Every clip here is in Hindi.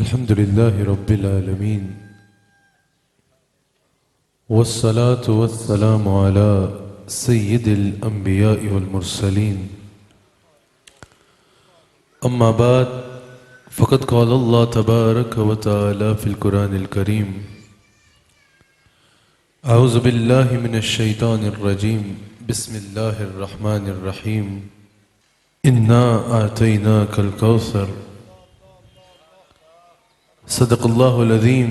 अल्हम्दुलिल्लाहि रब्बिल आलमीन वस्सलातु वस्सलामु अला सय्यिदिल अंबिया'i वल मुरसलीन अम्मा बाद फ़क़द क़ाल अल्लाह तबारक व तआला फ़िल कुरानिल करीम अऊज़ु बिल्लाहि मिनश शैतानिर रजीम बिस्मिल्लाहिर रहमानिर रहीम इन्ना आतैनाकल कौसर सदक़ल्लाहुल अज़ीम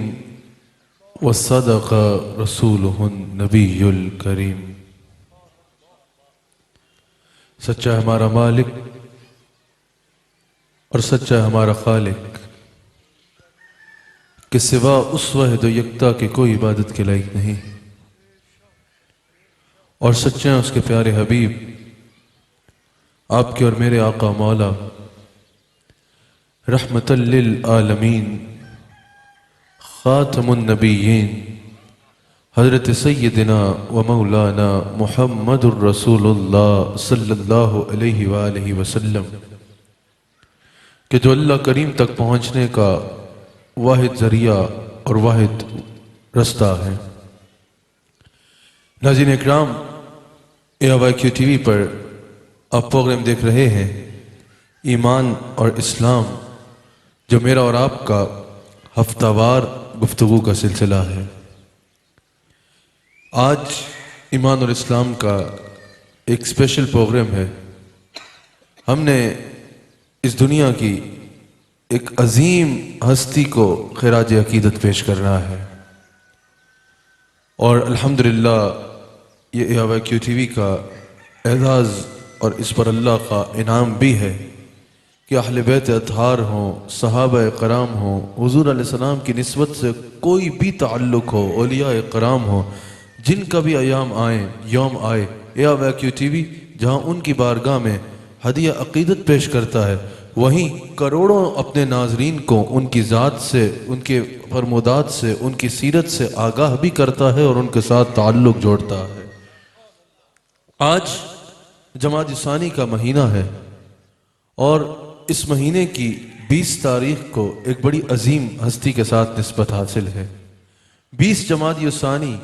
व सदक़ रसूलुहुन नबियुल करीम। सच्चा है हमारा मालिक और सच्चा है हमारा खालिक कि सिवा उस वाहिद यकता के कोई इबादत के लायक नहीं, और सच्चे हैं उसके प्यारे हबीब आपके और मेरे आका मौला रहमतल लिल आलमीन खातमुन नबिय्यीन हज़रत सय्यदिना व मौलाना मुहम्मदुर रसूलुल्लाह सल्लल्लाहु अलैहि वालैहि वसल्लम कि जो अल्लाह करीम तक पहुँचने का वाहिद ज़रिया और वाहिद रास्ता है। नाज़रीन इकराम, AYQ TV पर आप प्रोग्राम देख रहे हैं ईमान और इस्लाम, जो मेरा और आपका हफ्तावार गुफ्तगू का सिलसिला है। आज ईमान और इस्लाम का एक स्पेशल प्रोग्राम है। हमने इस दुनिया की एक अजीम हस्ती को खिराज अकीदत पेश करना है, और अल्हम्दुलिल्लाह ये AYQ TV का एजाज़ और इस पर अल्लाह का इनाम भी है कि अहले बैत अतहार हों, सहाबा कराम हों, हुज़ूर अलैहिस्सलाम की निस्बत से कोई भी ताल्लुक़ हो, औलिया कराम हो, जिनका भी अयाम आए यौम आए, AYQ TV जहाँ उनकी बारगाह में हदिया अकीदत पेश करता है, वहीं करोड़ों अपने नाजरीन को उनकी ज़ात से, उनके फरमोदात से, उनकी सीरत से आगाह भी करता है और उनके साथ ताल्लुक़ जोड़ता है। आज जमाद सानी का महीना है और इस महीने की 20 तारीख को एक बड़ी अजीम हस्ती के साथ निस्बत हासिल है। 20 जमाद सानी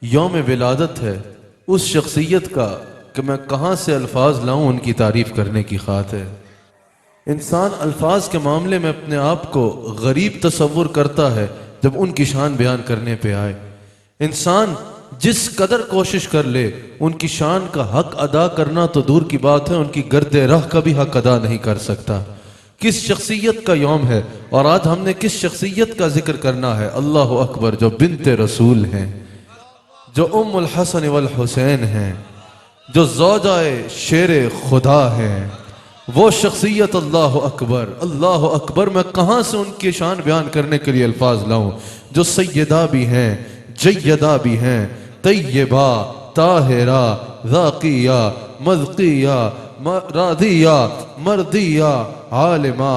यौम विलादत है उस शख्सियत का कि मैं कहाँ से अल्फाज लाऊं उनकी तारीफ करने की खातिर। इंसान अल्फाज के मामले में अपने आप को गरीब तसव्वुर करता है जब उनकी शान बयान करने पे आए। इंसान जिस कदर कोशिश कर ले उनकी शान का हक अदा करना तो दूर की बात है, उनकी गर्दे राह का भी हक अदा नहीं कर सकता। किस शख्सियत का यौम है और आज हमने किस शख्सियत का जिक्र करना है। अल्लाह अकबर, जो बिन्ते रसूल हैं, जो उम्मुल हसन वल हुसैन हैं, जो ज़ौजाए शेर खुदा हैं, वो शख्सियत। अल्लाह अकबर, अल्लाह अकबर। मैं कहाँ से उनकी शान बयान करने के लिए अल्फाज लाऊं, जो सैयदा भी हैं, जय्यदा भी हैं, तय्यबा, ताहिरा, ज़ाकिया, मज़किया, रादिया, मर्दिया, आलिमा,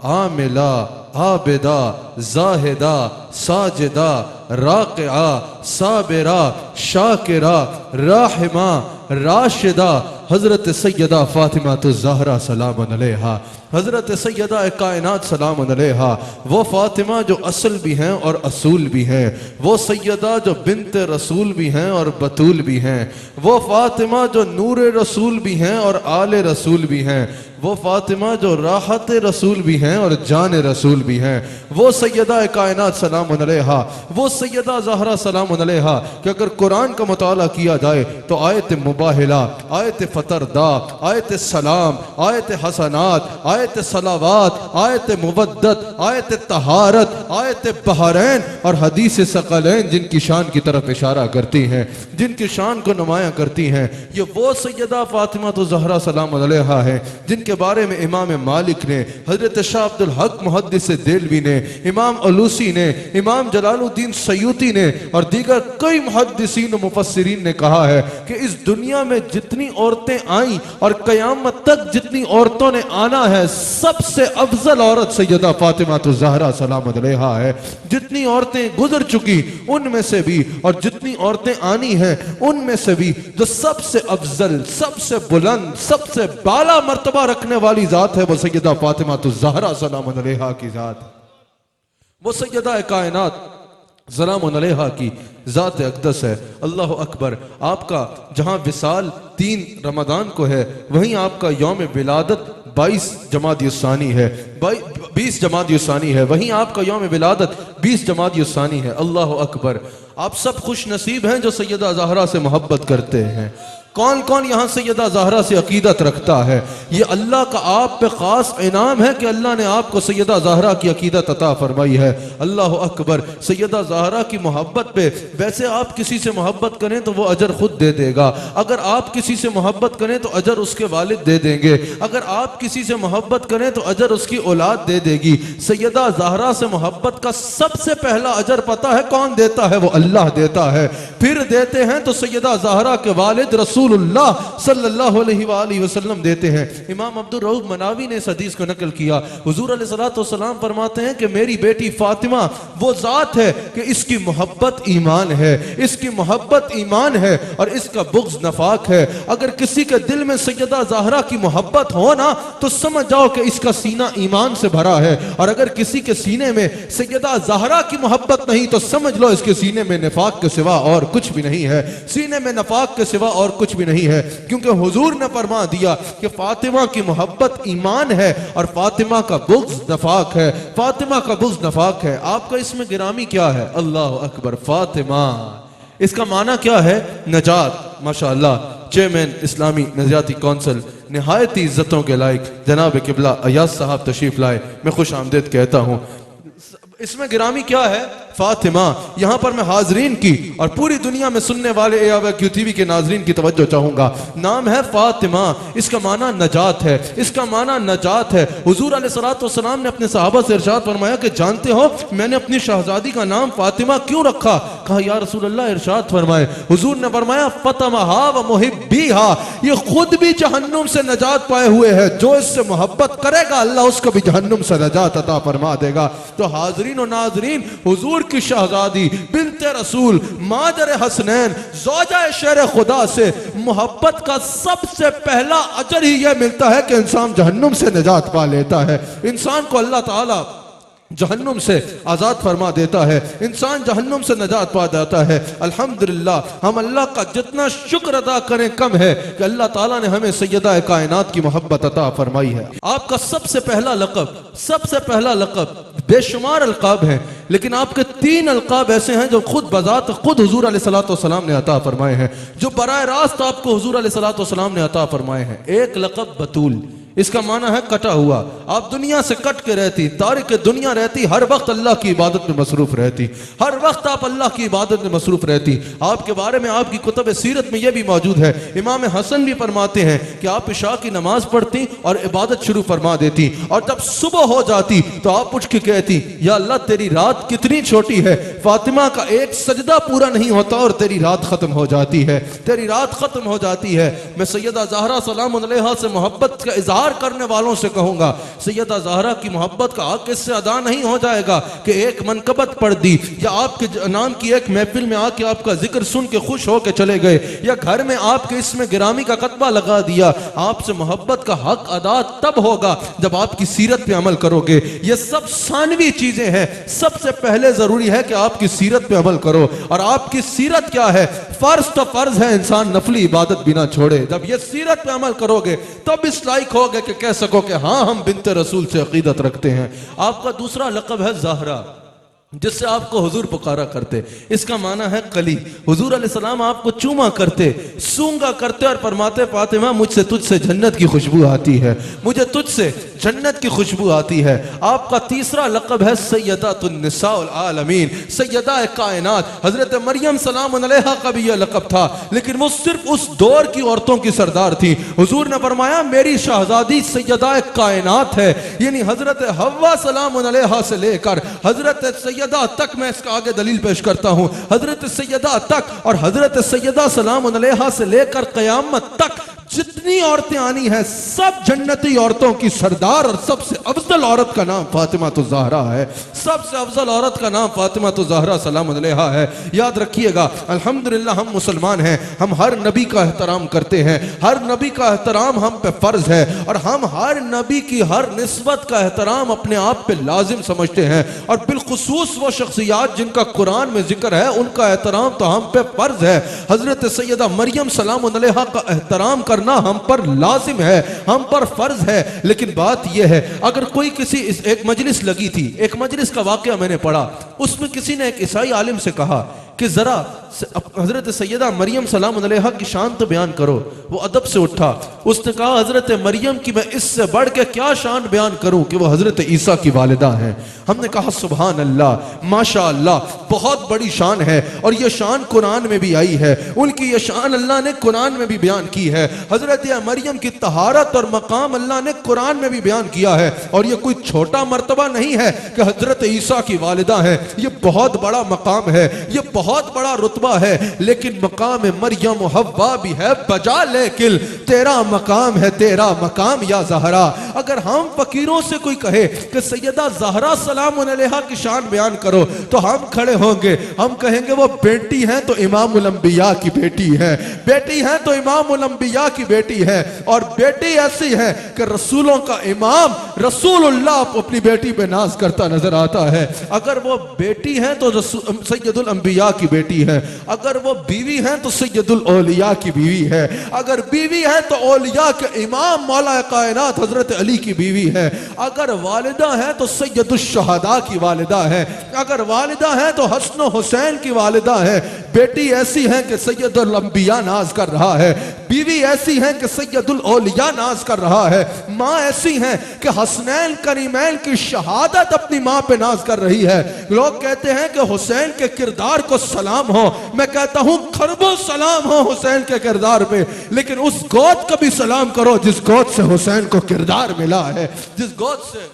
आमिला, आबिदा, जाहिदा, साजिदा, राक़िआ, साबिरा, शाकिरा, राहिमा, राशिदा, हज़रत सैयदा फ़ातिमा ज़हरा सलाम अलैहा, हज़रत सैयदा कायनात सलाम अलैहा। वो फ़ातिमा जो असल भी हैं और असूल भी हैं, वो सैयदा जो बिन्ते रसूल भी हैं और बतूल भी हैं, वो फ़ातिमा जो नूर रसूल भी हैं और आले रसूल भी हैं, वो फ़ातिमा जो राहत रसूल भी हैं और जान रसूल भी हैं, वो सैयदा कायनात सलाम अलैहा, वो सैयदा ज़हरा सलाम अलैहा। कि अगर कुरान का मुताला किया जाए तो आयत मुबाहिला, आयत फतरदा, आयत सलाम, आयत हसनात, आयत सलावात, आयत मुवद्दत, आयत तहारत, आयत बहरैन और हदीस सकलैन जिनकी शान की तरफ इशारा करती हैं, जिनकी शान को नुमायां करती हैं, ये वो सैयदा फ़ातिमा ज़हरा सलाम अलैहा है जिनके बारे में इमाम मालिक ने, हज़रत शाह अब्दुल हक मुहद्दिस देलवी ने, इमाम अलूसी ने, इमाम जलालुद्दीन सयूती ने और दीगर कई मुहद्दिसीन और मुफस्सिरीन ने कहा है कि इस दुनिया में जितनी औरतें आई और क़यामत तक जितनी औरतों ने आना है, सबसे अफजल औरत सैयदा फ़ातिमा ज़हरा सलाम अलैहा है। जितनी औरतें गुजर चुकी उनमें से भी और जितनी औरतें आनी हैं उनमें से भी जो सबसे अफजल, सबसे बुलंद, सबसे बाला मर्तबा रखने वाली जात है वो सैयदा फ़ातिमा ज़हरा सलाम अलैहा की जात। वो सैयदा कायनात सलामुन अलैहा की ज़ात अक़दस है। अल्लाह अकबर। आपका जहाँ विसाल 3 रमज़ान को है, वहीं आपका यौम विलादत 22 जमादियुस्सानी है, 20 जमादियुस्सानी है, वहीं आपका यौम विलादत 20 जमादियुस्सानी है। अल्लाह अकबर। आप सब खुश नसीब हैं जो सैयदा ज़हरा से मोहब्बत करते हैं। कौन कौन यहाँ सैयदा ज़हरा से अकीदत रखता है? ये अल्लाह का आप पे खास इनाम है कि अल्लाह ने आपको सैयदा ज़हरा की अकीदत अता फरमाई है। अल्लाह अकबर। सैयदा ज़हरा की मोहब्बत पे वैसे आप किसी से मोहब्बत करें तो वो अजर खुद दे देगा, अगर आप किसी से मोहब्बत करें तो अजर उसके वालिद दे देंगे, अगर आप किसी से मोहब्बत करें तो अजर उसकी औलाद दे देगी। सैयदा ज़हरा से मोहब्बत का सबसे पहला अजर पता है कौन देता है? वो अल्लाह देता है। फिर देते हैं तो सैयदा ज़हरा के वालिद रसूलुल्लाह सल्लल्लाहु अलैहि वसल्लम देते हैं। इमाम अब्दुल रऊफ मनावी ने इस हदीस को नकल किया। हुजूर अलैहिस्सलातु वस्सलाम फरमाते हैं कि मेरी बेटी फातिमा वो ज़ात है कि इसकी मोहब्बत ईमान है, इसकी मोहब्बत ईमान है और इसका बुग़्ज़ नफाक है। अगर किसी के दिल में सैयदा ज़हरा की मोहब्बत हो ना तो समझ जाओ कि इसका सीना ईमान से भरा है, और अगर किसी के सीने में सैयदा ज़हरा की मोहब्बत नहीं तो समझ लो इसके सीने में निफाक के सिवा और कुछ भी नहीं है, सीने में नफाक के सिवा और कुछ भी नहीं है। क्योंकि हुजूर ने फरमा दिया कि फातिमा की मोहब्बत ईमान है और फातिमा का बुग़्ज़ नफाक है, फातिमा का बुग़्ज़ नफाक है। आपका इसमें गिरामी क्या है? अल्लाह अकबर। फातिमा इसका माना क्या है? नजात। माशाअल्लाह। चेयरमैन इस्लामी नज़रियाती कौंसिल निहायत ही इज्जतों के लायक जनाब किबला अयाज साहब तशरीफ लाए, मैं खुश आमदेद कहता हूँ। इसमें गिरामी क्या है? फातिमा। यहां पर मैं हाजरीन की और पूरी दुनिया में सुनने वाले QTV के नाजरीन की तवज्जो चाहूंगा। नाम है फातिमा, इसका माना नजात है, इसका माना नजात है। हुजूर अलैहिस्सलातु वस्सलाम ने अपने सहाबा से इरशाद फरमाया कि जानते हो मैंने अपनी शहजादी का नाम फातिमा क्यों रखा? कहा या रसूल अल्लाह, इरशाद फरमाए। हुजूर ने फरमाया फतमहा व मुहिब्बीहा, ये खुद भी जहन्नुम से नजात पाए हुए है, जो इससे मोहब्बत करेगा अल्लाह उसको भी जहन्नुम से नजात अता फरमा देगा। तो हाजरीन और नाजरीन, हुजूर की शहजादी बिन्ते रसूल मादर हसनैन ज़ौजा शेर खुदा से मोहब्बत का सबसे पहला अजर ही यह मिलता है कि इंसान जहन्नुम से निजात पा लेता है। इंसान को अल्लाह ताला जहन्नुम से आज़ाद फरमा देता है, इंसान जहन्नुम से नजात पा जाता है। अल्हम्दुलिल्लाह। हम अल्लाह का जितना शुक्र अदा करें कम है कि अल्लाह ताला ने हमें सैयदा कायनात की मोहब्बत अता फरमाई है। आपका सबसे पहला लक़ब बेशुमार अलक़ाब हैं, लेकिन आपके 3 अलक़ाब ऐसे हैं जो खुद बज़ात खुद हुजूर अलैहिस्सलातु वस्सलाम ने अता फरमाए हैं, जो बराह रास्त आपको हुजूर अलैहिस्सलातु वस्सलाम ने अता फरमाए हैं। एक लक़ब बतूल, इसका माना है कटा हुआ। आप दुनिया से कट के रहती, तारिक दुनिया रहती, हर वक्त अल्लाह की इबादत में मसरूफ रहती, हर वक्त आप अल्लाह की इबादत में मसरूफ रहती। आपके बारे में आपकी कुतुब सीरत में यह भी मौजूद है, इमाम हसन भी फरमाते हैं कि आप इशा की नमाज पढ़ती और इबादत शुरू फरमा देती, और जब सुबह हो जाती तो आप उठ के कहती या अल्लाह तेरी रात कितनी छोटी है, फातिमा का एक सजदा पूरा नहीं होता और तेरी रात खत्म हो जाती है, तेरी रात खत्म हो जाती है। मैं सैयदा ज़हरा सलामुन अलैहा से मोहब्बत का इजहार करने वालों से कहूंगा, सैयदा ज़हरा की मोहब्बत का हक इससे अदा नहीं हो जाएगा कि एक मनकबत पढ़ दी या आपके नाम की एक महफिल में आके आपका जिक्र सुन के खुश होकर चले गए, या घर में आपके इसमें गिरामी का कतबा लगा दिया। आपसे मोहब्बत का हक अदा तब होगा जब आपकी सीरत पे अमल करोगे। ये सब सानवी चीजें हैं, सबसे पहले जरूरी है कि आपकी सीरत पे अमल करो। और आपकी सीरत क्या है? फर्ज तो फर्ज है, इंसान नफली इबादत बिना छोड़े। जब ये सीरत पे अमल करोगे तब इस लायक होगे कि कह सको कि हाँ हम बिन्ते रसूल से अकीदत रखते हैं। आपका दूसरा लक़ब है ज़हरा, जिससे आपको हुजूर पुकारा करते, इसका माना है कली। हुजूर अलैहिस्सलाम आपको चूमा करते, सूंगा करते और फरमाते फातिमा मुझसे तुझसे जन्नत की खुशबू आती है, मुझे तुझसे जन्नत की खुशबू आती है। आपका तीसरा लक़ब है सैयदातुन निसाउल आलमीन, सैयदा कायनात। हजरत मरियम सलामुन अलैहा का भी यह लक़ब था, लेकिन वो सिर्फ उस दौर की औरतों की सरदार थी। हुजूर ने फरमाया मेरी शहजादी सैयदा कायनात है, यानी हजरत हव्वा सलामुन अलैहा से लेकर हजरत सैयदा तक, मैं इसका आगे दलील पेश करता हूं, हजरत सैयदा तक और हजरत सैयदा सलामुन अलैहा से लेकर क़यामत तक जितनी औरतें आनी हैं सब जन्नती औरतों की सरदार, और सबसे अफजल औरत का नाम फातिमा तो ज़हरा है। सबसे अफजल औरत का नाम फातिमा तो ज़हरा सलाम अलैहा है। याद रखिएगा, अल्हम्दुलिल्लाह हम मुसलमान हैं, हम हर नबी का एहतराम करते हैं, हर नबी का एहतराम हम पे फ़र्ज है, और हम हर नबी की हर निस्बत का एहतराम अपने आप पे लाजिम समझते हैं। और बिलखुसूस वो शख्सियात जिनका कुरान में जिक्र है उनका एहतराम तो हम पे फ़र्ज है। हज़रत सैयदा मरियम सलाम अलैहा का एहतराम करना हम पर लाजिम है, हम पर फर्ज है। लेकिन बात यह है, अगर कोई किसी एक मजलिस लगी थी, एक मजलिस का वाकया मैंने पढ़ा, उसमें किसी ने एक ईसाई आलिम से कहा कि जरा हजरत सैयदा मरियम सलाम अलैहा की शान तो बयान करो। वो अदब से उठा, उसने कहा हजरत मरियम की मैं इससे बढ़ के क्या शान बयान करूं कि वो हजरत ईसा की वालिदा हैं। हमने कहा सुभान अल्लाह, माशा अल्लाह, बहुत बड़ी शान है, और ये शान कुरान में भी आई है, उनकी ये शान अल्लाह ने कुरान में भी बयान की है। हजरत मरियम की तहारत और मकाम अल्लाह ने कुरान में भी बयान किया है, और ये कोई छोटा मर्तबा नहीं है कि हजरत ईसा की वालिदा है, ये बहुत बड़ा मकाम है, ये बहुत बड़ा रुतबा है। लेकिन मकाम मरियम हव्वा भी है बजा, लेकिन तेरा मकाम है, तेरा मकाम या ज़हरा। अगर हम फकीरों से कोई कहे कि सैयदा ज़हरा सलाम अलैहा की शान बयान करो, तो हम खड़े होंगे, हम कहेंगे वो बेटी हैं तो इमामुल अंबिया की बेटी है, बेटी हैं तो इमामुल अंबिया की बेटी है, और बेटी ऐसी है कि रसूलों का इमाम रसूलुल्लाह अपनी बेटी पे नाज करता नजर आता है। अगर वो बेटी है तो सैयदुल अंबिया की बेटी है, अगर वो बीवी है तो सैयदुल औलिया की बीवी है, अगर बीवी है तो औलिया के इमाम मौला कायनात हजरत अली की बीवी है, अगर वालिदा है तो सैयदुल शहदा की वालिदा है, अगर वालिदा है तो हसन हुसैन की वालिदा है। बेटी ऐसी है कि सैयदुल अंबिया नाज कर रहा है, बीवी ऐसी है कि सैयदुल औलिया नाज कर रहा है, माँ ऐसी है कि हसनैन करीमैन की शहादत अपनी माँ पे नाज कर रही है। लोग कहते हैं कि हुसैन के किरदार को सलाम हो, मैं कहता हूं खरबों सलाम हो हुसैन के किरदार पे, लेकिन उस गोद का भी सलाम करो जिस गोद से हुसैन को किरदार मिला है, जिस गोद से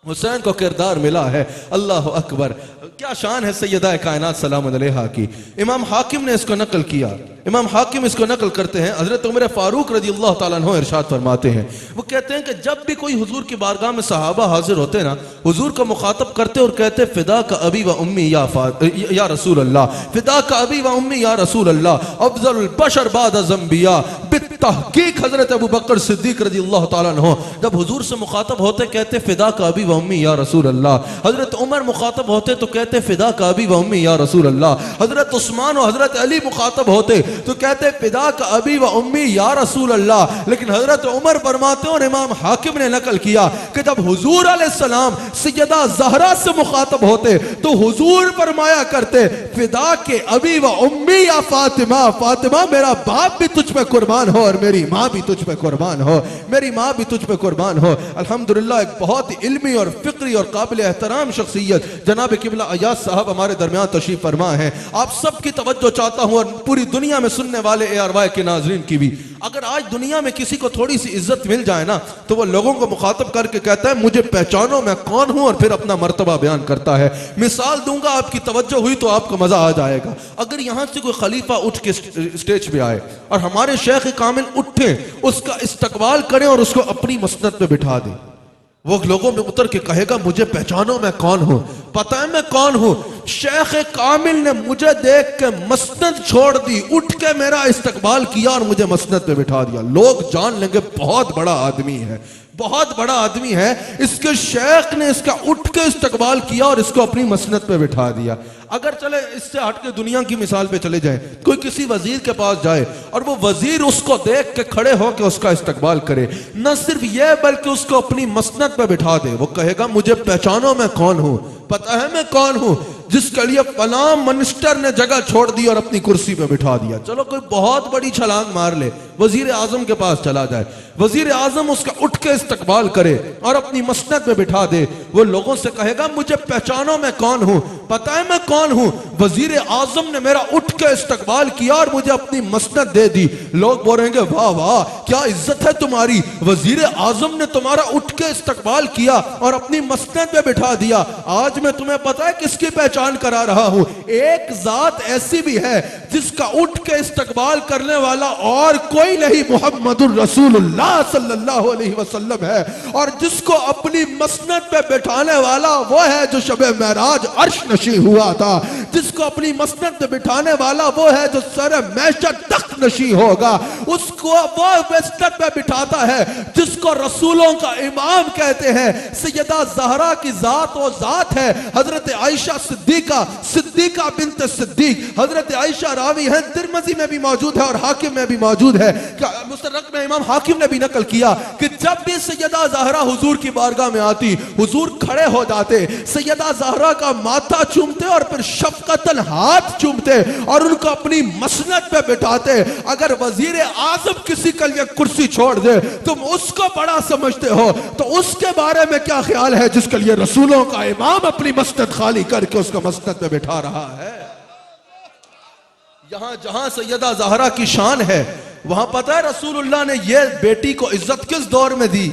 हुसैन को किरदार मिला है। अल्लाह अकबर, क्या शान है सैयदा कायनात सलाम अलैहा की। इमाम हाकिम ने इसको नकल किया, इमाम हाकिम इसको नकल करते हैं, हजरत उमर फारूक रजी अल्लाह ताला अन्हु इरशाद फरमाते हैं, वो कहते हैं कि जब भी कोई हुजूर की बारगाह में सहाबा हाजिर होते ना, हुजूर को मुखातब करते और कहते फिदा का अबी व उम्मी या रसूल अल्लाह, फिदा का अबी व उम्मी या रसूल अल्लाह, अफजलुल बशर बाद अज़-अंबिया बित्तहकीक हजरत अबू बकर सिद्दीक रजी अल्लाह ताला अन्हु जब हुजूर से मुखातब होते कहते फिदा का अबी व उम्मी या रसूल अल्लाह। हजरत उमर मुखातब होते तो कहते फिदा का अबी व उम्मी या रसूल अल्लाह। हजरत उस्मान और हजरत अली मुखातब होते तो कहते फिदा का अबी व उम्मी या रसूल अल्लाह। लेकिन हजरत उमर फरमाते और इमाम हाकिम ने नकल किया कि जब हुजूर अलैहिस्सलाम सैयदा ज़हरा से मुखातब होते तो हुजूर फरमाया करते फिदा के अबी व उम्मी या फातिमा, फातिमा मेरा बाप भी तुझ पे कुर्बान हो और मेरी माँ भी तुझ पे कुर्बान हो, मेरी माँ भी तुझ पे कुर्बान हो। अल्हम्दुलिल्लाह एक बहुत ही इल्मी और फिक्री और काबिल एहतराम शख्सियत जनाब किबला अयाज साहब हमारे दरमियान तशरीफ फरमा है। आप सबकी तवज्जो चाहता हूँ और पूरी दुनिया में सुनने वाले ARY के नाजरीन की भी। अगर आज दुनिया में किसी को थोड़ी सी इज्जत मिल जाए ना, तो वो लोगों को मुखातब करके कहता है मुझे पहचानो मैं कौन हूं, और फिर अपना मर्तबा बयान करता है। मिसाल दूंगा, आपकी तवज्जो हुई तो आपको मजा आ जाएगा। अगर यहां से कोई खलीफा उठ के स्टेज पे आए और हमारे शेख कामिल उठे, उसका इस्तकबाल करें और उसको अपनी मसनद पे बिठा दें, वो लोगों में उतर के कहेगा मुझे पहचानो मैं कौन हूं, पता है मैं कौन हूं। शेख कामिल ने मुझे देख के मसनद छोड़ दी, उठ के मेरा इस्तकबाल किया और मुझे मसनद पे बिठा दिया। लोग जान लेंगे बहुत बड़ा आदमी है, बहुत बड़ा आदमी है, इसके शेख ने इसका उठ के इस्तकबाल किया और इसको अपनी मसनद पे बिठा दिया। अगर चले इससे हटके दुनिया की मिसाल पे चले जाए, कोई किसी वजीर के पास जाए और वो वजीर उसको देख के खड़े होकर उसका इस्तकबाल करे, न सिर्फ ये बल्कि उसको अपनी मसनद पे बिठा दे, वो कहेगा मुझे पहचानो मैं कौन हूं, पता है मैं कौन हूं, जिसके लिए फलां मिनिस्टर ने जगह छोड़ दी और अपनी कुर्सी पे बिठा दिया। चलो कोई बहुत बड़ी छलांग मार ले, वजीर आजम के पास चला जाए, वजीर आजम उसका उठ के इस्तकबाल करे और अपनी मसनद में बिठा दे, वो लोगों से कहेगा मुझे पहचानो मैं कौन हूं, पता है मैं कौन हूं, वजीर आजम ने मेरा उठ के इस्तकबाल किया और मुझे अपनी मसनद दे दी। लोग बोलेंगे वाह वाह क्या इज्जत है तुम्हारी, वजीर आजम ने तुम्हारा उठ के इस्तकबाल किया और अपनी मसनद पे बिठा दिया। आज मैं तुम्हें पता है किसकी पहचान करा रहा हूं, एक जात ऐसी भी है जिसका उठ के इस्तकबाल करने वाला और कोई नहीं, मुहम्मदुर रसूलुल्लाह सल्लल्लाहु अलैहि वसल्लम है। और जिसको अपनी मसनद पे बिठाने वाला वो है जो शबे महराज अर्श नशी हुआ था, जिसको अपनी मसनद पे बिठाने वाला वो है जो सर मैशर तक नशी होगा, उसको वो मसनद पे बिठाता है जिसको रसूलों का इमाम कहते हैं। सैयदा ज़हरा की जात वो जात है, हजरत आयशा सिद्दीका, सिद्दीका बिन्त सिद्दीक। हजरत आयशा रावी है, तिरमिज़ी में भी मौजूद है और हाकिम में भी मौजूद है। मुस्तदरक में इमाम हाकिम ने भी नकल किया कि जब भी सैयदा ज़हरा हुजूर की बारगाह में आती, हुजूर खड़े हो जाते, सैयदा ज़हरा का माथा चूमते और फिर शफकतन हाथ चूमते और उनको अपनी मसनद पे बिठाते। अगर वजीर आजम किसी के लिए कुर्सी छोड़ दे तुम उसको बड़ा समझते हो, तो उसके बारे में क्या ख्याल है जिसके लिए रसूलों का इमाम अपनी मसनद खाली करके उसको मसनद पे बिठा रहा है। यहां जहां सैयदा ज़हरा की शान है, वहां पता है रसूलुल्लाह ने ये बेटी को इज्जत किस दौर में दी?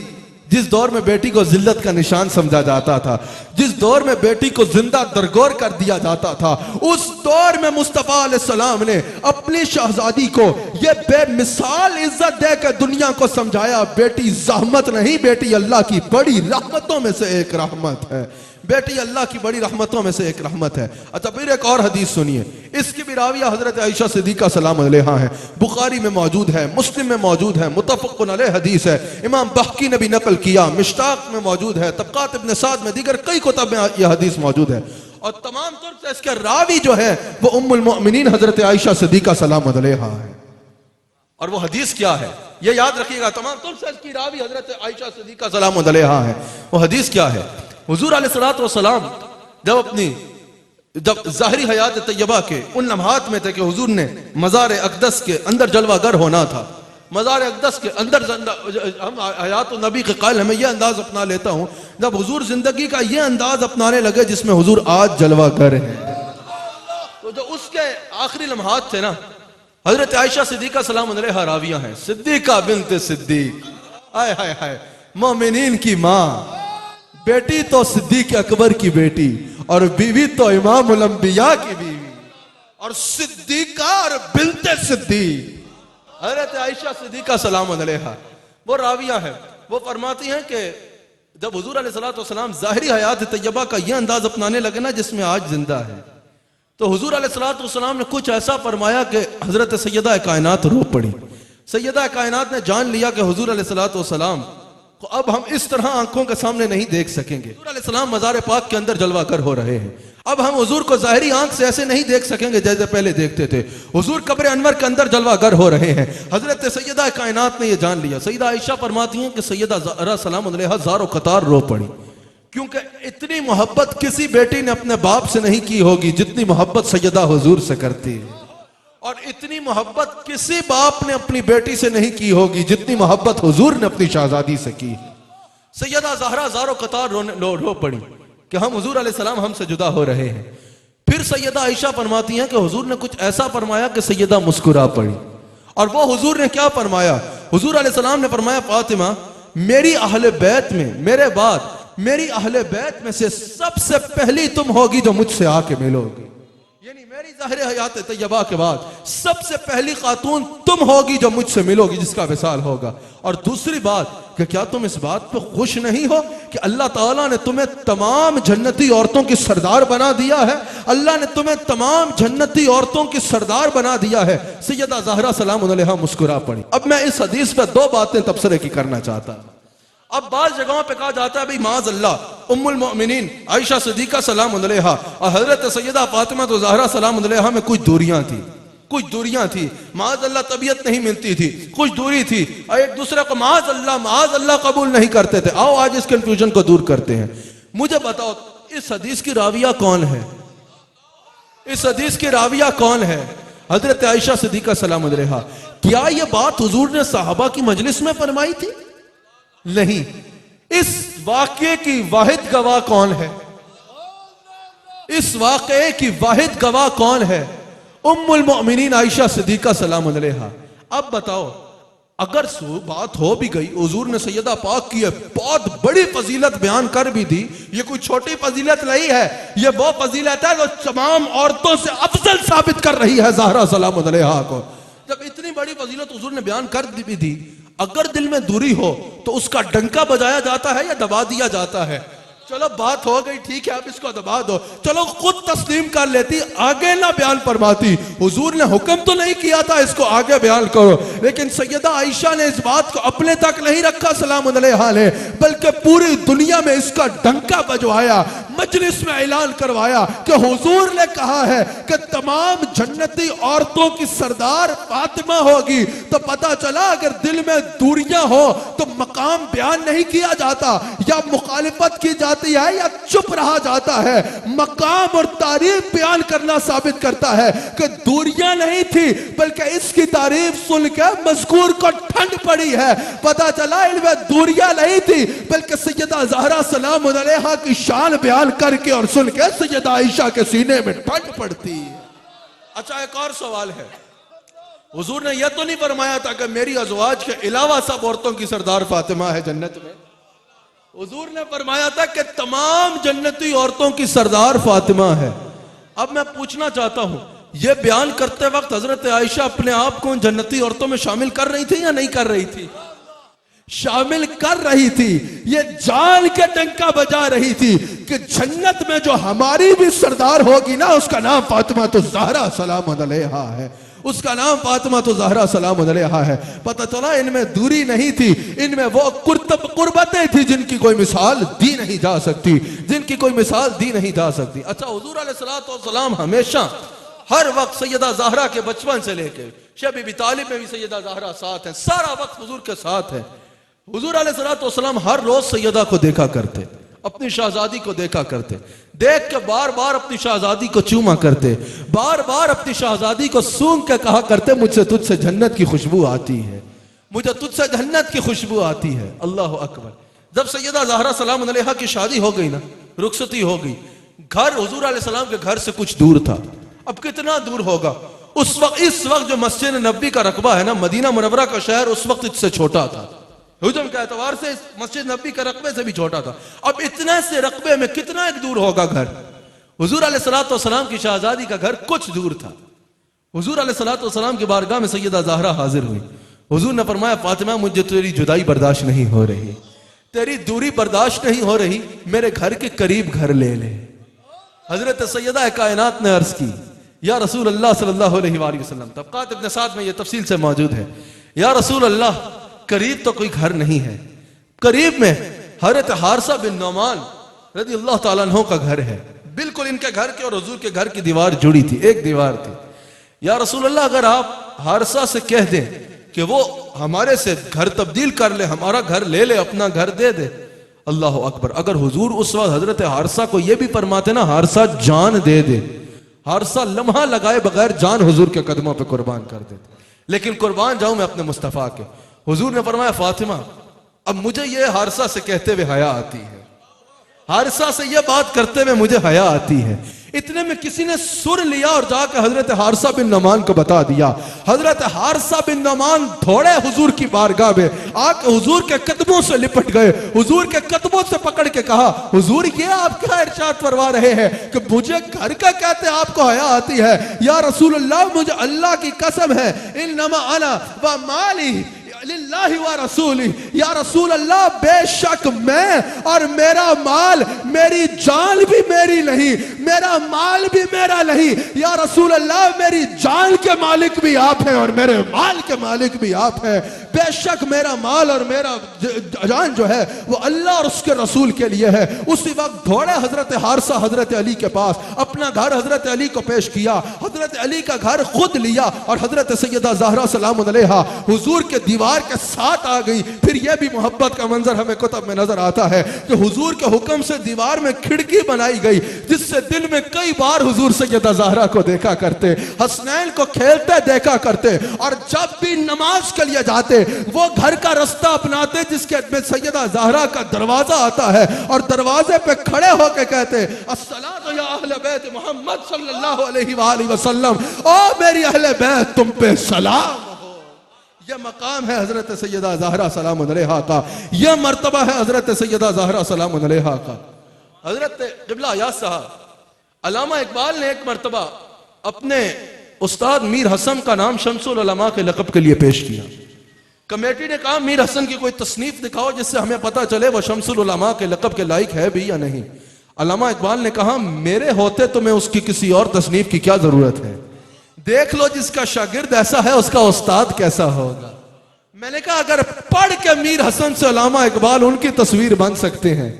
जिस दौर में बेटी को जिल्लत का निशान समझा जाता था, जिस दौर में बेटी को जिंदा दरगोर कर दिया जाता था, उस दौर में मुस्तफा अलैहिस्सलाम ने अपनी शहजादी को यह बेमिसाल इज्जत देकर दुनिया को समझाया, बेटी जहमत नहीं, बेटी अल्लाह की बड़ी रहमतों में से एक रहमत है, बेटी अल्लाह की बड़ी रहमतों में से एक रहमत है। अच्छा फिर एक और हदीस सुनिए, इसकी भी राविया हजरत आयशा सिद्दीका सलाम अलैहा है, बुखारी में मौजूद है, मुस्लिम में मौजूद है, मुत्तफ़क़ुन अलैह हदीस है, इमाम बहकी ने भी नकल किया, मिश्ताक में मौजूद है, तबक़ात इब्न साद में, दीगर कई कुतब में यह हदीस मौजूद है। और तमाम तौर से इसके रावी जो है वो उम्मुल मोमिनीन हजरत आयशा सिद्दीका सलाम अलैहा है। और वो हदीस क्या है ये याद रखिएगा, तमाम तौर से इसकी रावी हजरत आयशा सिद्दीका सलाम अलैहा है। वो हदीस क्या है? हुजूर अलैहिस्सलातु वस्सलाम जब ज़ाहिरी हयात तैयबा के उन लम्हात में थे कि हुजूर ने मज़ार अक़दस के अंदर जलवागर होना था, मज़ार अक़दस के अंदर, हम हयात नबी के कायल हमें यह अंदाज अपना लेता हूँ, जब हुजूर जिंदगी का यह अंदाज अपनाने लगे जिसमें हुजूर आज जलवागर है, तो जो उसके आखिरी लम्हात थे ना, हजरत आयशा सिद्दीका सलाम अलैहा राविया हैं, सिद्दीका बिन्त सिद्दीक, हाय हाय हाय, मोमिनीन की माँ, बेटी तो सिद्दीक अकबर की बेटी और बीवी तो इमामुल अंबिया की बीवी, और सिद्दीका और बिन्ते सिद्दीक हजरत आयशा सिद्दीका सलाम अलैहा वो राविया है। वो फरमाती हैं कि जब हुजूर अलैहिस्सलातु वस्सलाम ज़ाहिरी हयात तैयबा का यह अंदाज अपनाने लगे ना जिसमें आज जिंदा है, तो हुजूर अलैहिस्सलातु वस्सलाम ने कुछ ऐसा फरमाया कि हजरत सैयदा कायनात रो पड़ी। सैयदा कायनात ने जान लिया कि हुजूर अलैहिस्सलातु वस्सलाम तो अब हम इस तरह आंखों के सामने नहीं देख सकेंगे। हुजूर अलैहिस्सलाम मज़ार पाक के अंदर जलवागर हो रहे हैं, अब हम हुजूर को ज़ाहिरी आंख से ऐसे नहीं देख सकेंगे जैसे पहले देखते थे। हुजूर कब्र अनवर के अंदर जलवागर हो रहे हैं। हजरत सैयदा कायनात ने यह जान लिया। सैयदा आयशा फरमाती हैं कि सैयदा ज़हरा सलाम अलैहा ज़ारो कतार रो पड़ी, क्योंकि इतनी मोहब्बत किसी बेटी ने अपने बाप से नहीं की होगी जितनी मोहब्बत सैयदा हुजूर से करती है, और इतनी मोहब्बत किसी बाप ने अपनी बेटी से नहीं की होगी जितनी मोहब्बत हुजूर ने अपनी शहजादी से की। सैयदा ज़हरा ज़ारो कतार रो पड़ी कि हम हुजूर अलैहिस्सलाम हमसे जुदा हो रहे हैं। फिर सैयदा आयशा फरमाती हैं कि हुजूर ने कुछ ऐसा फरमाया कि सैयदा मुस्कुरा पड़ी। और वो हुजूर ने क्या फरमाया? हुजूर अलैहिस्सलाम ने फरमाया, फातिमा मेरी अहले बैत में, मेरे बाद मेरी अहले बैत में से सबसे पहली तुम होगी जो मुझसे आके मिलोगी, यानी मेरी ज़ाहिर हयात तैयबा के बाद सबसे पहली खातून तुम होगी जो मुझसे मिलोगी, जिसका विसाल होगा। और दूसरी बात कि क्या तुम इस बात पे खुश नहीं हो कि अल्लाह ताला ने तुम्हें तमाम जन्नती औरतों की सरदार बना दिया है? अल्लाह ने तुम्हें तमाम जन्नती औरतों की सरदार बना दिया है। सैयदा ज़हरा सलाम अलैहा मुस्कुरा पड़ी। अब मैं इस हदीस पर दो बातें तबसरे की करना चाहता हूं। अब बाज़ जगहों पे कहा जाता है भाई माज़ अल्लाह उम्मुल मोमिनीन आयशा सिद्दीका सलाम अलैहा और हजरत सैयदा फातिमा तो ज़हरा सलाम अलैहा में कुछ दूरियां थी, कुछ दूरियां थी, माज़ अल्लाह तबीयत नहीं मिलती थी, कुछ दूरी थी, एक दूसरे को माज़ अल्लाह कबूल नहीं करते थे। आओ आज इस कंफ्यूजन को दूर करते हैं। मुझे बताओ इस हदीस की राविया कौन है? इस हदीस की राविया कौन है? हजरत आयशा सिद्दीका सलाम अलैहा। क्या यह बात हुजूर ने सहाबा की मजलिस में फरमाई थी? नहीं। इस वाक़े की वाहिद गवाह कौन है? इस वाक़े की वाहिद गवाह कौन है? उम्मुल मोमिनीन आयशा सिद्दीका सलाम अलैहा। अब बताओ अगर बात हो भी गई, हुजूर ने सैयदा पाक की बहुत बड़ी फजीलत बयान कर भी दी, ये कोई छोटी फजीलत नहीं है, ये वो फजीलत है जो तमाम औरतों से अफजल साबित कर रही है ज़हरा सलाम अलैहा को। जब इतनी बड़ी फजीलत हुजूर ने बयान कर भी दी, अगर दिल में दूरी हो तो उसका डंका बजाया जाता है या दबा दिया जाता है? चलो बात हो गई, ठीक है, आप इसको दबा दो, चलो खुद तस्लीम कर लेती, आगे ना बयान फरमाती। हुजूर ने हुक्म तो नहीं किया था इसको आगे बयान करो, लेकिन सैयदा आयशा ने इस बात को अपने तक नहीं रखा सलाम अलैहा ने, बल्कि पूरी दुनिया में इसका डंका बजवाया, मजलिस में ऐलान करवाया कि हुजूर ने कहा है कि तमाम जन्नती औरतों की सरदार फातिमा होगी। तो पता चला अगर दिल में दूरियां हो तो मकाम बयान नहीं किया जाता, या मुखालिफत की जाती है या चुप रहा जाता है। मकाम और तारीफ बयान करना साबित करता है कि दूरियां नहीं थी, बल्कि इसकी तारीफ सुन के मज़कूर को ठंड पड़ी है। पता चला इनमें दूरियां नहीं थी, बल्कि सैयदा ज़हरा सलाम अलैहा की शान बयान करके और सुन के सैयदा आयशा के सीने में ठंड पड़ती है। अच्छा, एक और सवाल है, हुजूर ने यह तो नहीं फरमाया था कि मेरी अज़वाज के अलावा सब औरतों की सरदार फातिमा है जन्नत में? हुजूर ने फरमाया था कि तमाम जन्नती औरतों की सरदार फातिमा है। अब मैं पूछना चाहता हूं, यह बयान करते वक्त हजरत आयशा अपने आप को जन्नती औरतों में शामिल कर रही थी या नहीं कर रही थी? शामिल कर रही थी। ये जान के डंका बजा रही थी कि जन्नत में जो हमारी भी सरदार होगी ना, उसका नाम फातिमा तो ज़हरा सलाम अलैहा है, उसका नाम फातिमा तो ज़हरा सलाम अलैहा है। पता चला इनमें दूरी नहीं थी, इनमें वो कुर्बतें थी जिनकी कोई मिसाल दी नहीं जा सकती, जिनकी कोई मिसाल दी नहीं जा सकती। अच्छा, हुजूर अलैहिस्सलातु वस्सलाम हमेशा हर वक्त सैयदा ज़हरा के बचपन से लेके शब अबी तालिब में भी सैयदा ज़हरा साथ है, सारा वक्त हुजूर के साथ है। हुजूर अलैहिस्सलातु वस्सलाम हर रोज सैयदा को देखा करते, अपनी शहजादी को देखा करते, देख के बार बार अपनी शहजादी को चूमा करते, बार बार अपनी शहजादी को सूंघ के कहा करते, मुझसे तुझसे जन्नत की खुशबू आती है, मुझे तुझसे जन्नत की खुशबू आती है। अल्लाह अकबर। जब सैयदा ज़हरा सलाम अलैहा की शादी हो गई ना, रुखसती हो गई, घर हुजूर अलैहिस्सलाम के घर से कुछ दूर था। अब कितना दूर होगा? उस वक्त, इस वक्त जो मस्जिद नबी का रकबा है ना, मदीना मुनव्वरा का शहर उस वक्त इससे छोटा था, हुजूम के एतबार से मस्जिद नबी के रकबे से भी छोटा था। अब इतने से रकबे में कितना एक दूर होगा घर? हुजूर अलैहिस्सलातु वस्सलाम की शहजादी का घर कुछ दूर था। हुजूर अलैहिस्सलातु वस्सलाम की बारगाह में सैयदा ज़हरा हाजिर हुई। हुजूर ने फरमाया, फातिमा मुझे तेरी जुदाई बर्दाश्त नहीं हो रही, तेरी दूरी बर्दाश्त नहीं हो रही, मेरे घर के करीब घर ले ले। हजरत सैयदा कायनात ने अर्ज की, या रसूल अल्लाह सल्लल्लाहु अलैहि वसल्लम, तबक़ात इब्न साद में यह तफसील से मौजूद है, या रसूल अल्लाह करीब तो कोई घर नहीं है, करीब में हजरत हारसा बिन नौमान रज़ी अल्लाह ताला अन्हु का घर है, बिल्कुल इनके घर के और हुजूर के घर की दीवार जुड़ी थी, एक दीवार थी। या रसूल अल्लाह, अगर आप हारसा से कह दें कि वो हमारे से घर तब्दील कर ले, हमारा घर ले ले, अपना घर दे दे। अल्लाह अकबर। अगर हुजूर उस वक्त हजरत हारसा को यह भी फरमाते ना, हारसा जान दे दे, हारसा लम्हा लगाए बगैर जान हुजूर के कदमों पे कुर्बान कर देते, लेकिन कुर्बान जाऊं मैं अपने मुस्तफा के। हुजूर ने फरमाया, फातिमा अब मुझे ये हारसा से कहते हुए हया आती है, हारसा से ये बात करते हुए मुझे हया आती है। इतने में किसी ने सुर लिया और जाकर हजरत हारसा बिन नौमान को बता दिया। हजरत हारसा बिन नौमान दौड़े हुजूर की बारगाह में, आके हुजूर के कदमों से लिपट गए, हुजूर के कदमों से पकड़ के कहा, हुजूर ये आप क्या इरशाद फरमा रहे हैं कि मुझे घर का कहते आपको हया आती है? या रसूल अल्लाह, मुझे अल्लाह की कसम है, इन्नमा अना व माली लिल्लाहि व रसूली, या रसूल अल्लाह बेशक मैं और मेरा माल, मेरी जान भी मेरी नहीं, मेरा माल भी मेरा नहीं, या रसूल अल्लाह मेरी जान के मालिक भी आप हैं और मेरे माल के मालिक भी आप हैं। बेशक मेरा माल और मेरा जान जो है वो अल्लाह और उसके रसूल के लिए है। उसी वक्त दौड़े हजरत हारसा हजरत अली के पास, अपना घर हजरत अली को पेश किया, हजरत अली का घर खुद लिया और हजरत सैयदा ज़हरा सलाम अलैहा हुजूर के दीवार के साथ आ गई। फिर यह भी मोहब्बत का मंजर हमें कुतुब में नजर आता है कि हुजूर के हुक्म से दीवार में खिड़की बनाई गई, जिससे दिन में कई बार हुजूर सैयदा ज़हरा को देखा करते, हसनैन को खेलते देखा करते, और जब भी नमाज के लिए जाते वो घर का रास्ता अपनाते जिसके में सैयदा ज़हरा का दरवाजा आता है, और दरवाजे पे खड़े होकर कहते, अस्सलातु या अहले बैत मोहम्मद सल्लल्लाहु अलैहि वसल्लम, ओ मेरी अहले बैत तुम पे सलाम हो। यह मकाम है हजरत सैयदा ज़हरा सलाम अलैहा का, यह मर्तबा है हजरत सैयदा ज़हरा सलाम अलैहा का। हजरत क़िबला अयाज़ साहब, अल्लामा इकबाल ने एक मर्तबा अपने उस्ताद मीर हसन का नाम शम्सुल उलमा के लक़ब के लिए पेश किया। कमेटी ने कहा मीर हसन की कोई तसनीफ दिखाओ जिससे हमें पता चले वो शम्सुल उलमा के लक़ब के लायक है भी या नहीं। अल्लामा इकबाल ने कहा मेरे होते तो मैं उसकी किसी और तसनीफ की क्या जरूरत है, देख लो जिसका शागिर्द ऐसा है उसका उस्ताद कैसा होगा। मैंने कहा अगर पढ़ के मीर हसन से अल्लामा इकबाल उनकी तस्वीर बन सकते हैं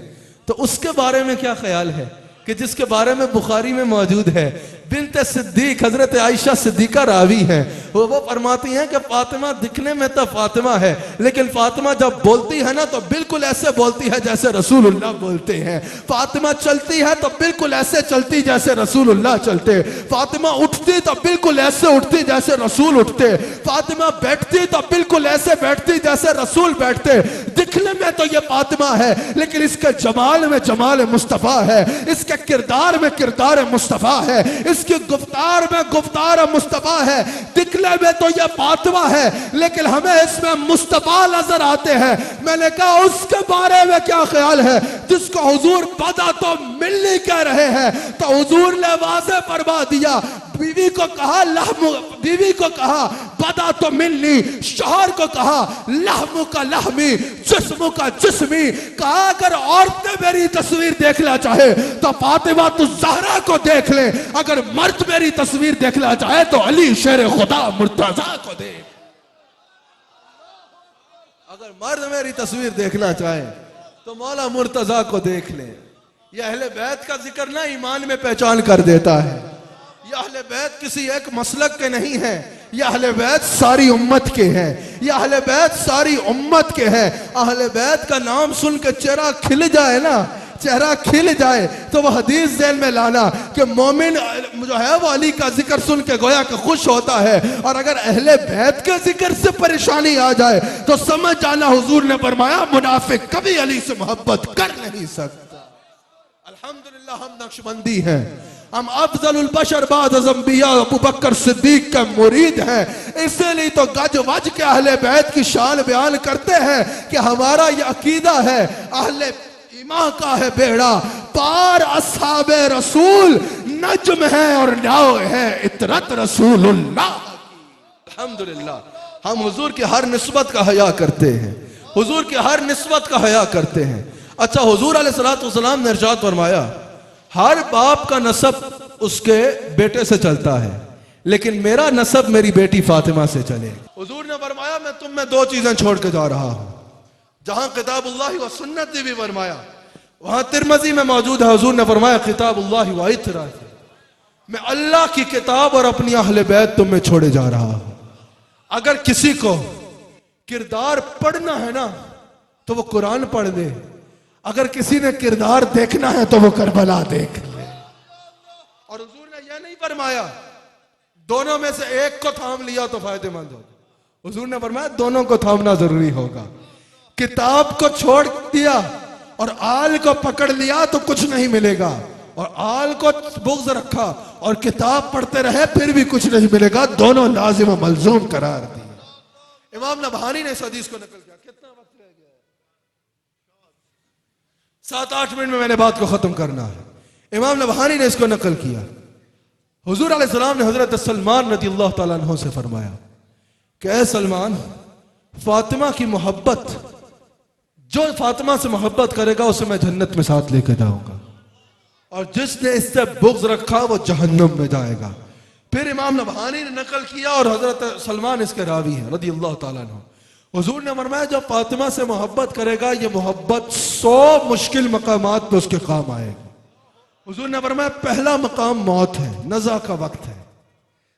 तो उसके बारे में क्या ख्याल है कि जिसके बारे में बुखारी में मौजूद है, बिन्ते सिद्दीक हजरत आयशा सिद्दीका रावी हैं, वो फरमाती हैं कि फातिमा दिखने में तो फातिमा है लेकिन फातिमा जब बोलती है ना तो बिल्कुल ऐसे बोलती है जैसे रसूलुल्लाह बोलते हैं। फातिमा चलती है तो बिल्कुल ऐसे चलती जैसे रसूलुल्लाह चलते। फातिमा उठती तो बिल्कुल ऐसे उठती जैसे रसूल उठते। फातिमा बैठती तो बिल्कुल ऐसे बैठती जैसे रसूल बैठते। दिखने में तो ये फातिमा है लेकिन इसके जमाल में जमाल मुस्तफा है, इसके किरदार में किरदार मुस्तफा है, इसकी गुफ्तार में गुफ्तार मुस्तफा है। दिखने में तो यह फातिमा है लेकिन हमें इसमें मुस्तफा नजर आते हैं। मैंने कहा उसके बारे में क्या ख्याल है जिसको हुजूर बदा तो मिलनी कह रहे हैं तो हुजूर ने वाज़े फरमा दिया। बीवी को कहा लहमु, बीवी को कहा बदा तो मिलनी, शौहर को कहा लहमु का लहमी, जिस्मु का जिस्मी। कहा अगर औरतें मेरी तस्वीर देखना चाहे तो फातिमा तू ज़हरा को देख ले, अगर मर्द मेरी तस्वीर देखना चाहे तो अली शेर खुदा मुर्तजा को देख। अगर मर्द मेरी तस्वीर देखना चाहे तो मौला मुर्तजा को देख ले। यह अहले बैत का जिक्र ना ईमान में पहचान कर देता है। यह अहले बैत किसी एक मसलक के नहीं है, यह अहले बैत सारी उम्मत के हैं, यह अहले बैत सारी उम्मत के हैं। अहले बैत का नाम सुन के चेहरा खिल जाए ना, चेहरा खिल जाए तो वह हदीस ज़हन में लाना कि मोमिन जो है वो अली का जिक्र सुन के गोया कि खुश होता है, और अगर अहले बैत के जिक्र से परेशानी आ जाए तो समझ जाना हुजूर ने फरमाया मुनाफिक कभी अली से मोहब्बत कर नहीं सकता। अल्हम्दुलिल्लाह हम नक्शबंदी हैं, हम अफजलुल बशर बाद अंबिया अबू बकर सिद्दीक का मुरीद हैं, इसलिए तो गज वज के अहले बैत की शान बयान करते हैं कि हमारा ये अकीदा है अहले ईमान का है बेड़ा पार, असहाबे रसूल नज्म है और नाव है इतरत रसूलुल्लाह। अल्हम्दुलिल्लाह हम हुजूर की हर निस्बत का हया करते हैं, हुजूर की हर निस्बत का हया करते हैं। अच्छा, हुजूर अलैहिस्सलातु वस्सलाम ने इरशाद फरमाया हर बाप का नसब उसके बेटे से चलता है लेकिन मेरा नसब मेरी बेटी फातिमा से चले। हुजूर ने फरमाया मैं तुम में दो चीजें छोड़ के जा रहा हूं। जहां किताबुल्लाह व सुन्नत ने भी फरमाया वहां तिरमिज़ी में मौजूद है, हुजूर ने फरमाया किताबुल्लाह व इत्रा, मैं अल्लाह की किताब और अपनी अहले बैत तुम में छोड़े जा रहा हूं। अगर किसी को किरदार पढ़ना है ना तो वो कुरान पढ़ दे, अगर किसी ने किरदार देखना है तो वो करबला देख ले। और हुजूर ने यह नहीं फरमाया दोनों में से एक को थाम लिया तो फायदेमंद होगा। हुजूर ने फरमाया दोनों को थामना जरूरी होगा। किताब को छोड़ दिया और आल को पकड़ लिया तो कुछ नहीं मिलेगा, और आल को बुग़्ज़ रखा और किताब पढ़ते रहे फिर भी कुछ नहीं मिलेगा। दोनों लाजिम व मलज़ूम करार दिए। इमाम नबहानी ने इस हदीस को नकल किया। कितना वक्त रह गया? 7-8 मिनट में मैंने बात को खत्म करना है। इमाम नबहानी ने इसको नकल किया। हुजूर अलैहिस्सलाम ने हजरत सलमान रज़ियल्लाहु तआला अन्हु से फरमाया कि ऐ सलमान, फातिमा की मोहब्बत, जो फातिमा से मोहब्बत करेगा उसे मैं जन्नत में साथ लेकर जाऊंगा, और जिसने इससे बुग़्ज़ रखा वो जहन्नम में जाएगा। फिर इमाम नबहानी ने नकल किया और हजरत सलमान इसके रावी हैं रज़ियल्लाहु तआला अन्हु। हुजूर ने फरमाया जो फातिमा से मोहब्बत करेगा ये मोहब्बत 100 मुश्किल मकामात पे उसके काम आएगी। हुजूर ने फरमाया पहला मकाम मौत है, नज़ा का वक्त है।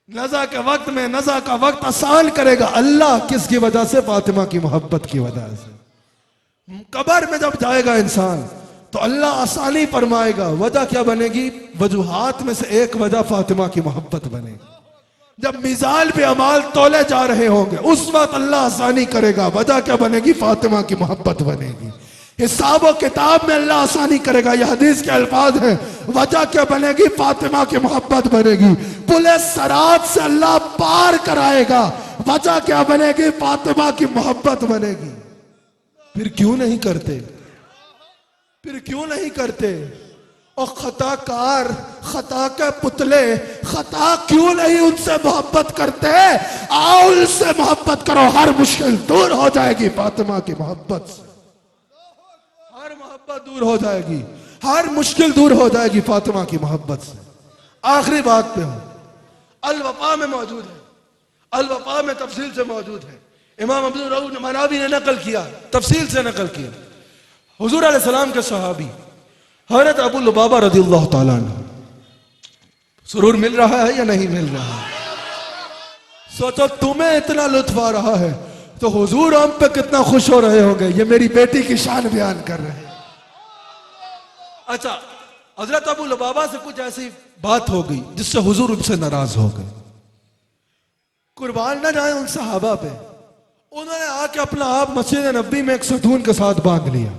नज़ा के वक्त में नज़ा का वक्त आसान करेगा अल्लाह, किसकी वजह से? फातिमा की मोहब्बत की वजह से। कब्र में जब जाएगा इंसान तो अल्लाह आसानी फरमाएगा। वजह क्या बनेगी? वजूहात में से एक वजह फातिमा की मोहब्बत बनेगी। जब मिजाल पे अमाल तोले जा रहे होंगे उस वक्त अल्लाह आसानी करेगा। वजह क्या बनेगी? फातिमा की मोहब्बत बनेगी। हिसाब और किताब में अल्लाह आसानी करेगा, यह हदीस के अल्फाज हैं। वजह क्या बनेगी? फातिमा की मोहब्बत बनेगी। पुले सरात से अल्लाह पार कराएगा। वजह क्या बनेगी? फातिमा की मोहब्बत बनेगी। फिर क्यों नहीं करते? फिर क्यों नहीं करते? और खताकार, खता के पुतले, खता क्यों नहीं उनसे मोहब्बत करते? आओ उनसे मोहब्बत करो, हर मुश्किल दूर हो जाएगी फातिमा की मोहब्बत से। हर मोहब्बत दूर हो जाएगी, हर मुश्किल दूर हो जाएगी फातिमा की मोहब्बत से। आखिरी बात पे हूं, अल वफा में मौजूद है, अल वफा में तफसील से मौजूद है। इमाम अब्दुल रऊफ मनावी ने नकल किया, तफसील से नकल किया। हुजूर अलैहिस्सलाम के सहाबी हजरत अबू लुबाबा रज़ियल्लाहु ताला अन्हु, सुरूर मिल रहा है या नहीं मिल रहा है? सोचो तुम्हें इतना लुत्फ आ रहा है तो हुजूर हम पे कितना खुश हो रहे होंगे। ये मेरी बेटी की शान बयान कर रहे हैं। अच्छा, हजरत अबू लुबाबा से कुछ ऐसी बात हो गई जिससे हुजूर उनसे नाराज हो गए। कुर्बान ना जाए उन सहाबा पे, उन्होंने आके अपना आप मस्जिद नबी में एक सतून के साथ बांध लिया।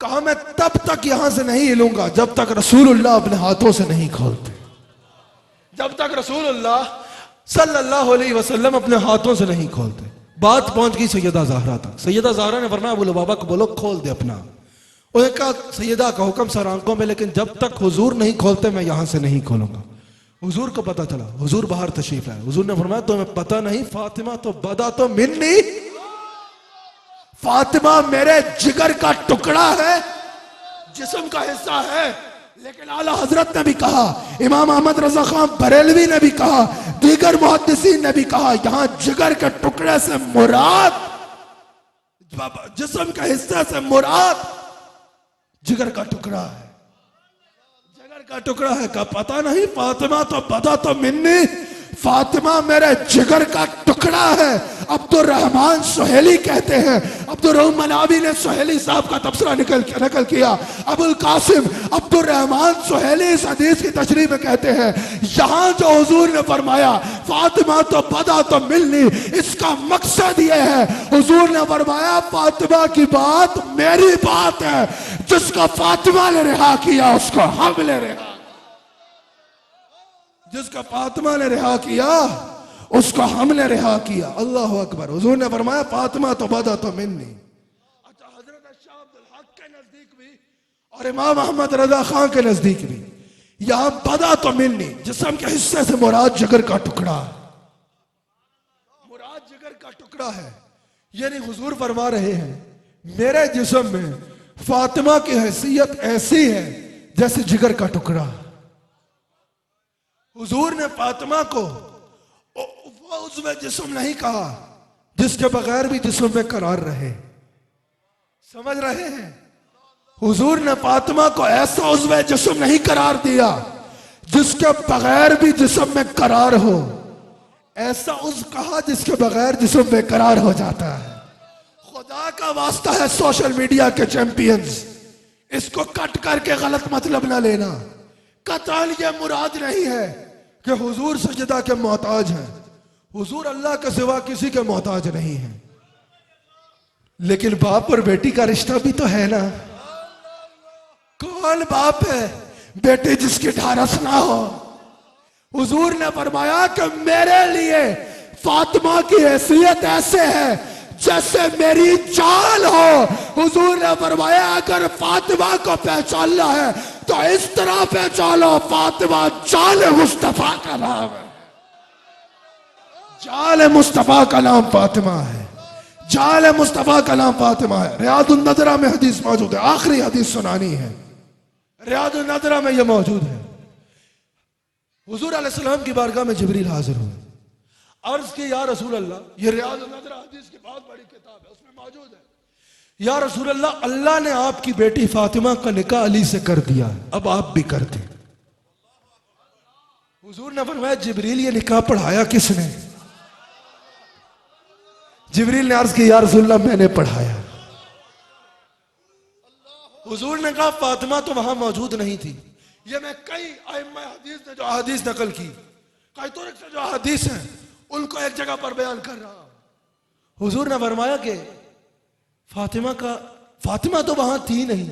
कहा मैं तब तक यहां से नहीं हिलूंगा जब तक रसूलुल्लाह अपने हाथों से नहीं खोलते, जब तक रसूलुल्लाह सल्लल्लाहु अलैहि वसल्लम अपने हाथों से नहीं खोलते। बात पहुंच गई सैयदा ज़हरा तक। सैयदा ज़हरा ने फरमाया अबू लुबाबा को बोलो खोल दे अपना। उन्होंने कहा सैयदा का हुक्म सर आंखों में, लेकिन जब तक हुजूर नहीं खोलते मैं यहां से नहीं खोलूंगा। हुजूर को पता चला, हुजूर बाहर तशरीफ लाए। हुजूर ने फरमाया तुम्हें पता नहीं फातिमा तो बदा तो मिन्नी, फातिमा मेरे जिगर का टुकड़ा है, जिस्म का हिस्सा है। लेकिन आला हजरत ने भी कहा, इमाम अहमद रजा खान बरेलवी ने भी कहा, दीगर मुहद्दिसीन ने भी कहा, यहां जिगर के टुकड़े से मुराद, जिस्म के हिस्से से मुराद जिगर का टुकड़ा है, जिगर का टुकड़ा है। का पता नहीं फातिमा तो बदा तो मिन्नी, फातिमा मेरे जिगर का टुकड़ा है। अब्दुल रहमान सुहेली कहते हैं, अब्दुल रहमान मनावी ने सुहेली साहब का तबसरा नकल किया। अबुल कासिम अब्दुल रहमान सुहेली इस हदीस की तशरीह में कहते हैं, यहां जो हुजूर ने फरमाया फातिमा तो बदा तो मिलनी, इसका मकसद यह है हुजूर ने फरमाया फातिमा की बात मेरी बात है, जिसको फातिमा ने रिहा किया उसको हमने रिहा, जिसका फातिमा ने रिहा किया उसको हमने रिहा किया। अल्लाह अकबर। हुजूर ने फरमाया फातिमा तो बदा तो मिन्नी। अच्छा, हजरत शाह अब्दुल हक के नजदीक भी और इमाम अहमद रजा खान के नजदीक भी यहां बदा तो मिन्नी जिस्म के हिस्से से मुराद जिगर का टुकड़ा है, मुराद जिगर का टुकड़ा है। यानी हुजूर फरमा रहे हैं मेरे जिस्म में फातिमा की हैसियत ऐसी है जैसे जिगर का टुकड़ा। हुजूर ने फातिमा को वो उज़्व जिस्म नहीं कहा जिसके बगैर भी जिस्म में करार रहे। समझ रहे हैं? हुजूर ने फातिमा को ऐसा उज़्व जिस्म नहीं करार दिया जिसके बगैर भी जिस्म में करार हो, ऐसा उज़्व कहा जिसके बगैर जिस्म में करार हो जाता है। खुदा का वास्ता है सोशल मीडिया के चैंपियंस, इसको कट करके गलत मतलब ना लेना। कतल ये मुराद नहीं है कि हुजूर सजदा के मोहताज हैं, हुजूर अल्लाह के सिवा किसी के मोहताज नहीं है। लेकिन बाप और बेटी का रिश्ता भी तो है ना। कौन बाप है बेटी जिसकी ढारस ना हो? हुजूर ने फरमाया कि मेरे लिए फातिमा की हैसियत ऐसे है जैसे मेरी जान हो। हुजूर ने फरमाया अगर फातिमा को पहचानना है तो इस तरह पहचानो, फातिमा जाल मुस्तफा का नाम है, जाल मुस्तफा का नाम फातिमा है, जाल मुस्तफा का नाम फातिमा है। रियादुन नज़रा में हदीस मौजूद है, आखिरी हदीस सुनानी है, रियादुन नज़रा में यह मौजूद है। हुजूर अलैहिस्सलाम की बारगाह में जिब्रील हाजिर हुए, अर्ज की या रसूल अल्लाह, ये रियादुन नज़रा हदीस की बहुत बड़ी किताब है, उसमें मौजूद है, या रसूल अल्लाह, अल्लाह ने आपकी बेटी फातिमा का निकाह अली से कर दिया, अब आप भी कर दें। हुजूर ने फरमाया जिब्रील ये निकाह पढ़ाया किसने? जिब्रील ने अर्ज की या रसूल अल्लाह मैंने पढ़ाया। हुजूर ने कहा फातिमा तो वहां मौजूद नहीं थी। ये मैं कई आइम्मा हदीस ने जो हदीस नकल की, कई तुरक से जो हदीस हैं उनको एक जगह पर बयान कर रहा हूं। हुजूर ने फरमाया कि फातिमा तो वहां थी नहीं,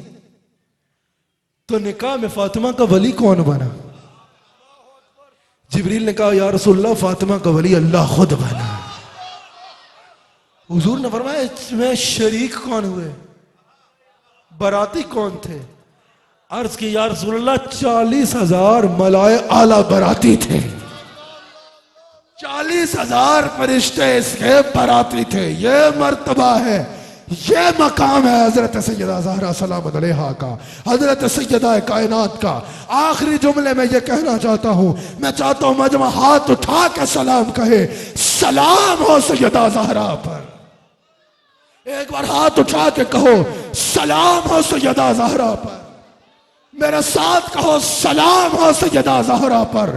तो निकाह में फातिमा का वली कौन बना? जिब्रील ने कहा या रसूलल्लाह फातिमा का वली अल्लाह खुद बना। हुजूर ने फरमाया इसमें शरीक कौन हुए, बराती कौन थे? अर्ज की या रसूलल्लाह 40,000 मलाए आला बराती थे, 40,000 फरिश्ते इसके बराती थे। ये मर्तबा है, ये मकाम है हजरत सैयदा ज़हरा सलाम अलैहा का, हजरत सैयदा कायनात का। आखिरी जुमले में ये कहना चाहता हूं, मैं चाहता हूं मजमा हाथ उठा के सलाम कहे, सलाम हो सैयदा ज़हरा पर। एक बार हाथ उठा के कहो, सलाम हो सैयदा ज़हरा पर। मेरे साथ कहो, सलाम हो सैयदा ज़हरा पर,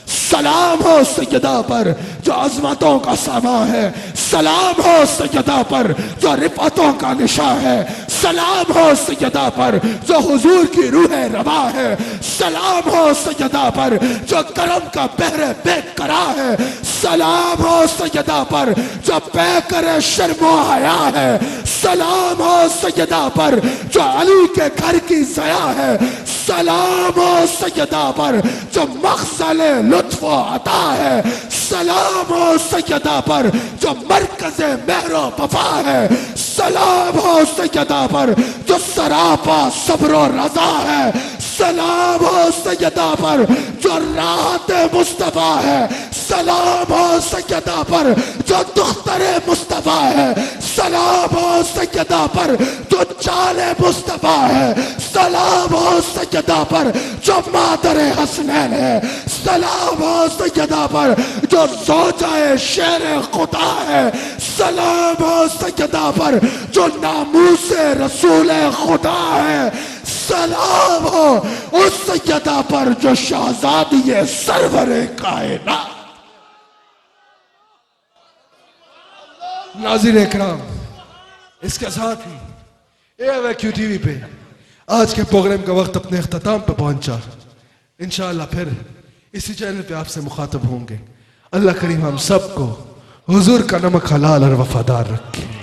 सलाम हो सैयदा पर जो अजमतों का सामा है, सलाम हो सैयदा पर जो रिफतों का निशा है, सलाम हो सैयदा पर जो हुजूर की रूह रवा है, सलाम हो सैयदा पर जो करम का बहरे बेकरा है, सलाम हो सैयदा पर जो बेकरे शर्मो हया है, सलाम हो सैयदा पर जो अली के घर की ज़या है, सलाम हो सैयदा पर जो मखज़ले लुत्फ़ अता है, सलाम हो सैयदा पर जो मरकज़े मेहरो वफा है, सलाम हो सैयदा पर जो सरापा सब्र रज़ा है, सलाम हो सैयदा पर जो राहत मुस्तफ़ा है, सलाम हो सैयदा पर जो दुख्तरे मुस्तफ़ा है, सलाम हो सैयदा पर जो चाले मुस्तफ़ा है, सलाम हो सैयदा पर जो मादरे हसनैन है, सलाम हो सैयदा पर जो ज़ौजाए शेर खुदा है, सलाम हो सैयदा पर जो नामूसे रसूल खुदा है, सलाम हो उस सैयदा पर जो शहजादी सरवरे कायनात। नाज़रीन इकराम, इसके साथ ही AWQ TV पे आज के प्रोग्राम का वक्त अपने अख्ताम पे पहुंचा। इंशाअल्लाह फिर इसी चैनल पे आपसे मुखातब होंगे। अल्लाह करीम हम सबको हुजूर का नमक हलाल और वफादार रखे।